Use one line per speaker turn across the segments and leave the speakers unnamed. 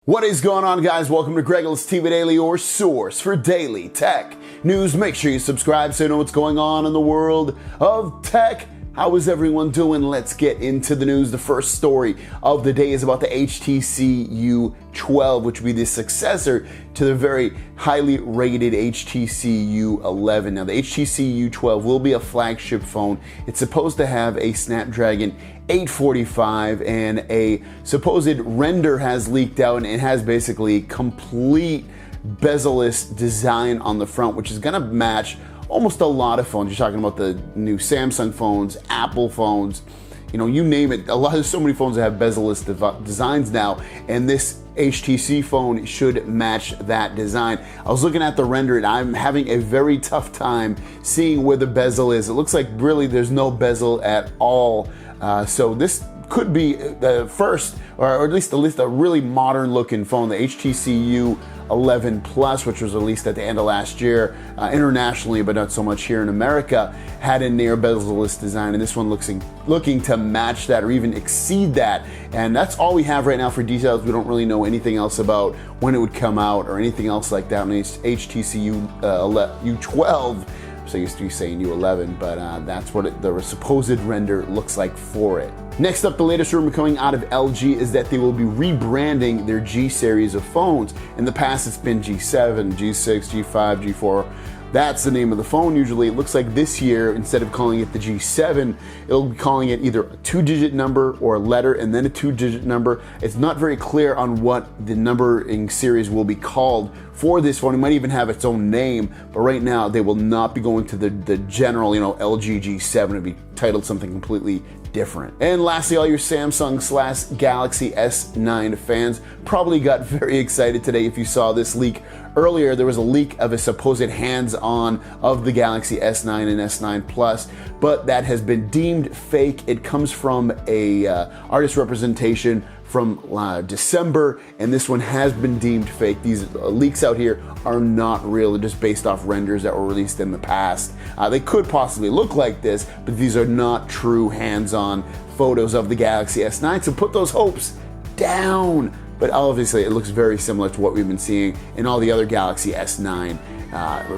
What is going on, guys? Welcome to GregglesTV Daily, your source for daily tech news. Make sure you subscribe so you know what's going on in the world of tech. How is everyone doing? Let's get into the news. The first story of the day is about the HTC U12, which will be the successor to the very highly rated HTC U11. Now, the HTC U12 will be a flagship phone. It's supposed to have a Snapdragon 845, and a supposed render has leaked out, and it has basically complete bezel-less design on the front, which is going to match almost a lot of phones. You're talking about the new Samsung phones, Apple phones, you know, you name it. There's so many phones that have bezel-less designs now, and this HTC phone should match that design. I was looking at the render and I'm having a very tough time seeing where the bezel is. It looks like really there's no bezel at all. So this could be the first, or at least a really modern looking phone. The HTC U11 Plus, which was released at the end of last year internationally, but not so much here in America, had a near bezel-less design, and this one looking to match that or even exceed that. And that's all we have right now for details. We don't really know anything else about when it would come out or anything else like that on HTC U12. So I used to be saying U11, but that's what the supposed render looks like for it. Next up, the latest rumor coming out of LG is that they will be rebranding their G series of phones. In the past, it's been G7, G6, G5, G4. That's the name of the phone usually. It looks like this year, instead of calling it the G7, it'll be calling it either a 2-digit number or a letter and then a 2-digit number. It's not very clear on what the numbering series will be called for this phone. It might even have its own name, but right now they will not be going to the general, LG G7. It'll be titled something completely different. And lastly, all your Samsung/Galaxy S9 fans probably got very excited today if you saw this leak. Earlier, there was a leak of a supposed hands-on of the Galaxy S9 and S9 Plus, but that has been deemed fake. It comes from a artist representation from December, and this one has been deemed fake. These leaks out here are not real. They're just based off renders that were released in the past. They could possibly look like this, but these are not true hands-on photos of the Galaxy S9, so put those hopes down. But obviously it looks very similar to what we've been seeing in all the other Galaxy S9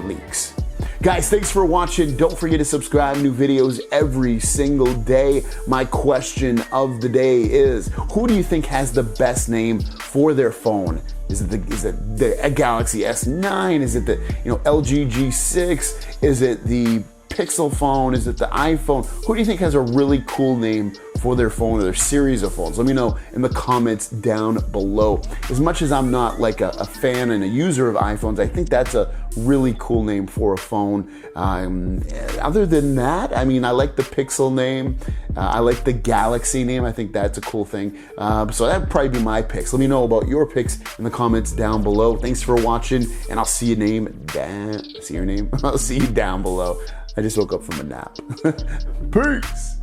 leaks. Guys, thanks for watching. Don't forget to subscribe. New videos every single day. My question of the day is, who do you think has the best name for their phone? Is it the Galaxy S9? Is it the LG G6? Is it the Pixel phone? Is it the iPhone? Who do you think has a really cool name for their phone or their series of phones? Let me know in the comments down below. As much as I'm not like a fan and a user of iPhones, I think that's a really cool name for a phone. Other than that, I like the Pixel name. I like the Galaxy name. I think that's a cool thing. So that'd probably be my picks. Let me know about your picks in the comments down below. Thanks for watching, and I'll see your name I'll see you down below. I just woke up from a nap. Peace.